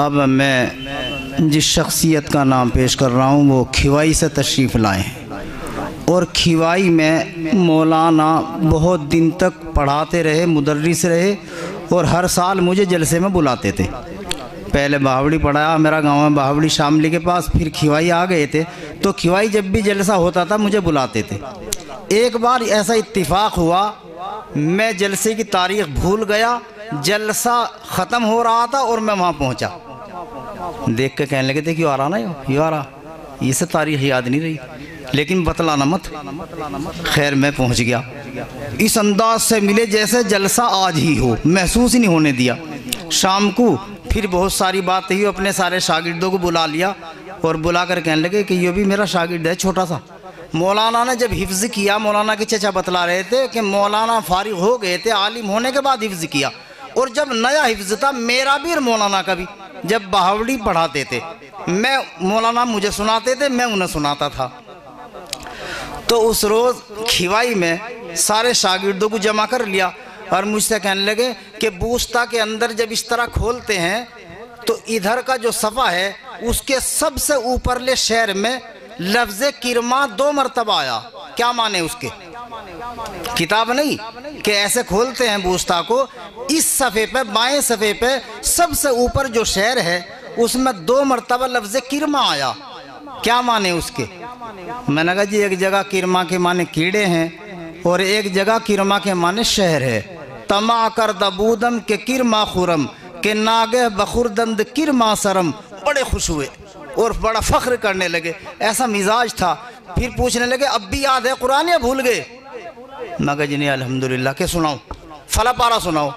اب میں جس شخصیت کا نام پیش کر رہا ہوں وہ کھوائی سے تشریف لائے ہیں، اور کھوائی میں مولانا بہت دن تک پڑھاتے رہے، مدرس رہے، اور ہر سال مجھے جلسے میں بلاتے تھے۔ پہلے بہاوڑی پڑھایا میرا گاؤں ہے بہاوڑی شاملی کے پاس، پھر کھوائی آ گئے تھے، تو کھوائی جب بھی جلسہ ہوتا تھا مجھے بلاتے تھے۔ ایک بار ایسا اتفاق ہوا، میں جلسے کی تاریخ بھول گیا، جلسہ ختم ہو رہا تھا اور میں وہاں پہنچا، دیکھ کے کہنے لگے تھے کیوں آ رہا نا یوں آ رہا، یہ سے تاریخ یاد نہیں رہی لیکن بتلانا مت۔ خیر میں پہنچ گیا، اس انداز سے ملے جیسے جلسہ آج ہی ہو، محسوس ہی نہیں ہونے دیا۔ شام کو پھر بہت ساری بات ہوئی، اپنے سارے شاگردوں کو بلا لیا اور بلا کر کہنے لگے کہ یہ بھی میرا شاگرد ہے چھوٹا سا۔ مولانا نے جب حفظ کیا، مولانا کے چچا بتلا رہے تھے کہ مولانا فارغ ہو گئے تھے عالم ہونے کے بعد حفظ کیا، اور جب نیا حفظ تھا میرا بھی اور مولانا کا بھی، جب بہاوڑی پڑھاتے تھے میں مولانا مجھے سناتے تھے، میں انہیں سناتا تھا۔ تو اس روز کھوائی میں سارے شاگردوں کو جمع کر لیا اور مجھ سے کہنے لگے کہ بوستا کے اندر جب اس طرح کھولتے ہیں تو ادھر کا جو صفحہ ہے اس کے سب سے اوپرلے شعر میں لفظ کرما 2 مرتبہ آیا، کیا معنی اس کے؟ کتاب نہیں کہ ایسے کھولتے ہیں بوستا کو، اس صفحے پہ بائیں صفحے پہ سب سے اوپر جو شعر ہے اس میں 2 مرتبہ لفظ کرما آیا، کیا معنی اس کے؟ میں نے کہا جی ایک جگہ کرما کے معنی کیڑے ہیں اور ایک جگہ کرما کے معنی شہر ہے۔ تما کر دبودم کے کرما خورم کہ ناگہ بخوردند کرما سرم، بڑے خوش ہوئے اور بڑا فخر کرنے لگے، ایسا مزاج تھا۔ پھر پوچھنے لگے اب بھی یاد ہے قرآن یا بھول گئے؟ میں کہا جی نہیں الحمدللہ، کہ سناؤں؟ فلا پارا سناؤ۔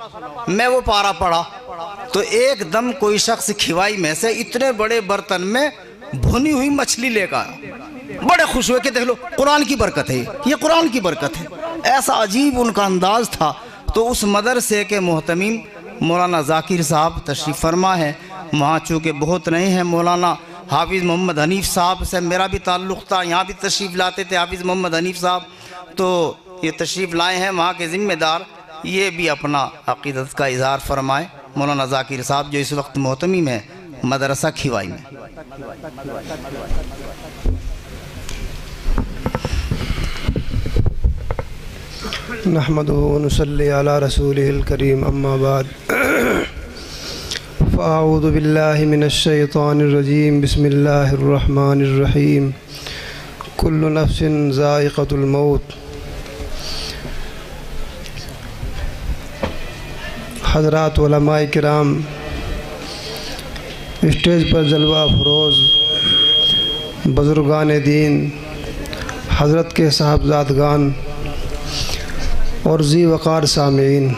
میں وہ پارا پڑھا تو ایک دم کوئی شخص کھوائی میں سے اتنے بڑے برتن میں بھنی ہوئی مچھلی لے کر آیا، بڑے خوش ہوئے کہ دیکھ لو قرآن کی برکت ہے، یہ قرآن کی برکت ہے، ایسا عجیب ان کا انداز تھا۔ تو اس مدرسے کے محتمیم مولانا ذاکر صاحب تشریف فرما ہے، وہاں چونکہ بہت نہیں ہیں، مولانا حافظ محمد حنیف صاحب سے میرا بھی تعلق تھا، یہاں بھی تشریف لاتے تھے حافظ محمد حنیف صاحب، تو یہ تشریف لائے ہیں وہاں کے ذمہ دار، یہ بھی اپنا عقیدت کا اظہار فرمائے۔ مولانا ذاکر صاحب جو اس وقت محتمیم ہے مدرسہ کھوائی میں۔ نحمدہ ونصلی علی رسولہ الکریم، اما بعد، فاعوذ باللہ من الشیطان الرجیم، بسم اللہ الرحمن الرحیم، کل نفس ذائقۃ الموت۔ حضرات علماء کرام، اسٹیج پر جلوہ افروز بزرگان دین، حضرت کے صاحبزادگان اور ذی وقار سامعین،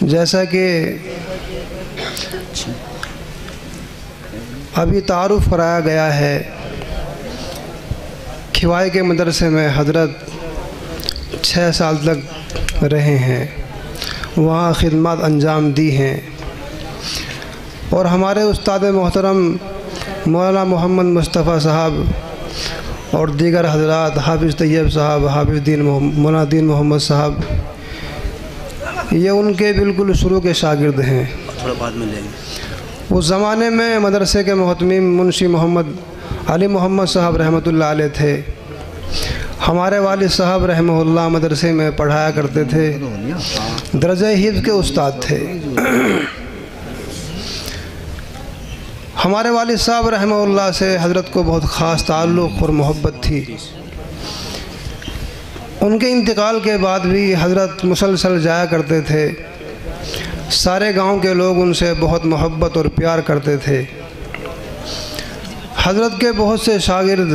جیسا کہ ابھی تعارف کرایا گیا ہے، کھوائی کے مدرسے میں حضرت 6 سال تک رہے ہیں، وہاں خدمات انجام دی ہیں، اور ہمارے استاد محترم مولانا محمد مصطفیٰ صاحب اور دیگر حضرات، حافظ طیب صاحب، حافظ مولانا دین محمد صاحب، یہ ان کے بالکل شروع کے شاگرد ہیں۔ اس زمانے میں مدرسے کے محتمیم منشی محمد علی محمد صاحب رحمۃ اللہ علیہ تھے۔ ہمارے والد صاحب رحمہ اللہ مدرسے میں پڑھایا کرتے تھے، درجہ حفظ کے استاد تھے۔ ہمارے والد صاحب رحمہ اللہ سے حضرت کو بہت خاص تعلق اور محبت تھی۔ ان کے انتقال کے بعد بھی حضرت مسلسل جایا کرتے تھے، سارے گاؤں کے لوگ ان سے بہت محبت اور پیار کرتے تھے۔ حضرت کے بہت سے شاگرد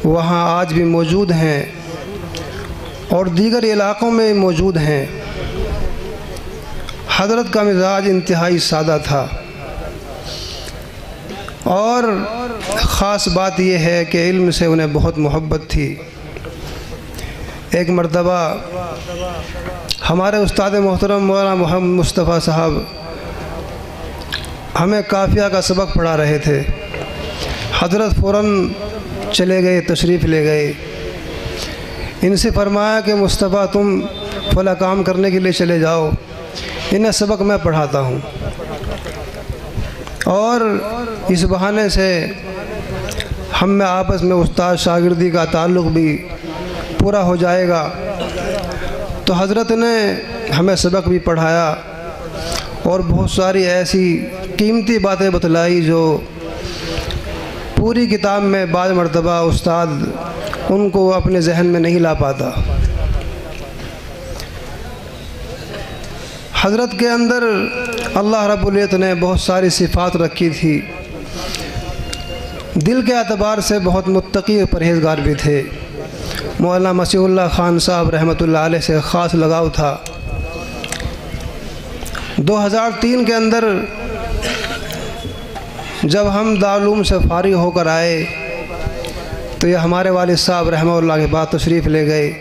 وہاں آج بھی موجود ہیں اور دیگر علاقوں میں موجود ہیں۔ حضرت کا مزاج انتہائی سادہ تھا، اور خاص بات یہ ہے کہ علم سے انہیں بہت محبت تھی۔ ایک مرتبہ ہمارے استاد محترم مولانا محمد مصطفیٰ صاحب ہمیں قافیہ کا سبق پڑھا رہے تھے، حضرت فوراً چلے گئے، تشریف لے گئے۔ ان سے فرمایا کہ مصطفیٰ تم فلاں کام کرنے کے لیے چلے جاؤ، انہیں سبق میں پڑھاتا ہوں، اور اس بہانے سے ہم میں آپس میں استاد شاگردی کا تعلق بھی پورا ہو جائے گا۔ تو حضرت نے ہمیں سبق بھی پڑھایا اور بہت ساری ایسی قیمتی باتیں بتلائی جو پوری کتاب میں بعض مرتبہ استاد ان کو اپنے ذہن میں نہیں لا پاتا۔ حضرت کے اندر اللہ رب العزت نے بہت ساری صفات رکھی تھی، دل کے اعتبار سے بہت متقی و پرہیزگار بھی تھے۔ مولانا مسیح اللہ خان صاحب رحمۃ اللہ علیہ سے خاص لگاؤ تھا۔ 2003 کے اندر جب ہم دارالعلوم سے فارغ ہو کر آئے تو یہ ہمارے والد صاحب رحمہ اللہ کے بعد تشریف لے گئے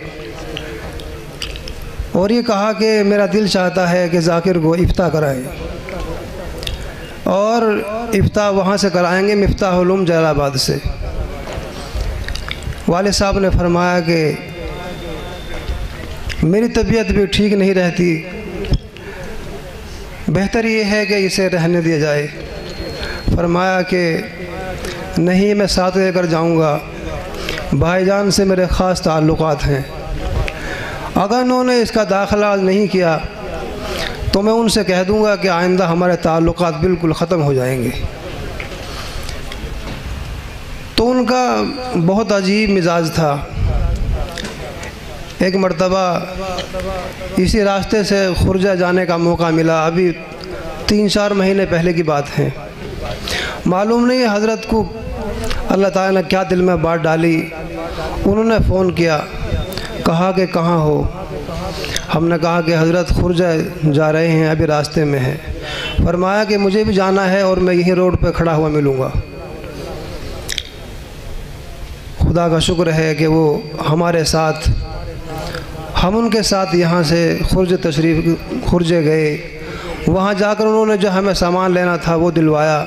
اور یہ کہا کہ میرا دل چاہتا ہے کہ ذاکر کو افتاح کرائیں، اور افتاح وہاں سے کرائیں گے مفتاح العلوم جلال آباد سے۔ والد صاحب نے فرمایا کہ میری طبیعت بھی ٹھیک نہیں رہتی، بہتر یہ ہے کہ اسے رہنے دیا جائے۔ فرمایا کہ نہیں، میں ساتھ لے کر جاؤں گا، بھائی جان سے میرے خاص تعلقات ہیں، اگر انہوں نے اس کا داخلہ نہیں کیا تو میں ان سے کہہ دوں گا کہ آئندہ ہمارے تعلقات بالکل ختم ہو جائیں گے۔ تو ان کا بہت عجیب مزاج تھا۔ ایک مرتبہ اسی راستے سے خرجہ جانے کا موقع ملا، ابھی 3-4 مہینے پہلے کی بات ہے۔ معلوم نہیں حضرت کو اللہ تعالیٰ نے کیا دل میں بات ڈالی، انہوں نے فون کیا، کہا کہ کہاں ہو؟ ہم نے کہا کہ حضرت خرجہ جا رہے ہیں، ابھی راستے میں ہیں۔ فرمایا کہ مجھے بھی جانا ہے اور میں یہیں روڈ پہ کھڑا ہوا ملوں گا۔ خدا کا شکر ہے کہ وہ ہمارے ساتھ، ہم ان کے ساتھ یہاں سے خرجے گئے۔ وہاں جا کر انہوں نے جو ہمیں سامان لینا تھا وہ دلوایا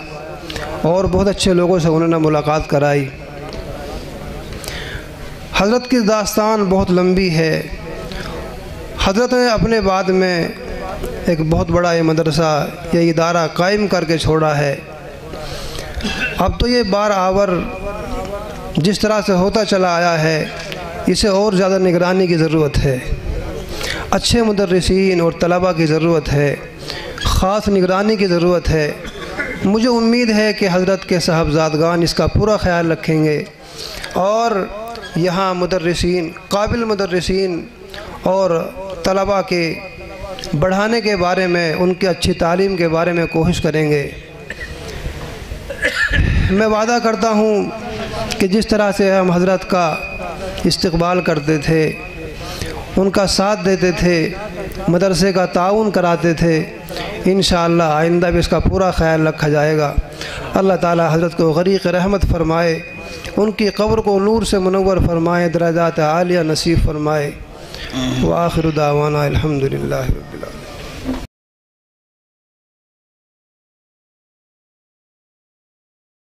اور بہت اچھے لوگوں سے انہوں نے ملاقات کرائی۔ حضرت کی داستان بہت لمبی ہے۔ حضرت نے اپنے بعد میں ایک بہت بڑا یہ مدرسہ، یہ ادارہ قائم کر کے چھوڑا ہے۔ اب تو یہ بار آور جس طرح سے ہوتا چلا آیا ہے، اسے اور زیادہ نگرانی کی ضرورت ہے، اچھے مدرسین اور طلباء کی ضرورت ہے، خاص نگرانی کی ضرورت ہے۔ مجھے امید ہے کہ حضرت کے صاحبزادگان اس کا پورا خیال رکھیں گے اور یہاں مدرسین، قابل مدرسین اور طلباء کے بڑھانے کے بارے میں، ان کی اچھی تعلیم کے بارے میں کوشش کریں گے۔ میں وعدہ کرتا ہوں کہ جس طرح سے ہم حضرت کا استقبال کرتے تھے، ان کا ساتھ دیتے تھے، مدرسے کا تعاون کراتے تھے، انشاءاللہ آئندہ بھی اس کا پورا خیال رکھا جائے گا۔ اللہ تعالی حضرت کو غریق رحمت فرمائے، ان کی قبر کو نور سے منور فرمائے، درجات عالیہ نصیب فرمائے۔ وآخر دعوانا الحمدللہ رب العالمین۔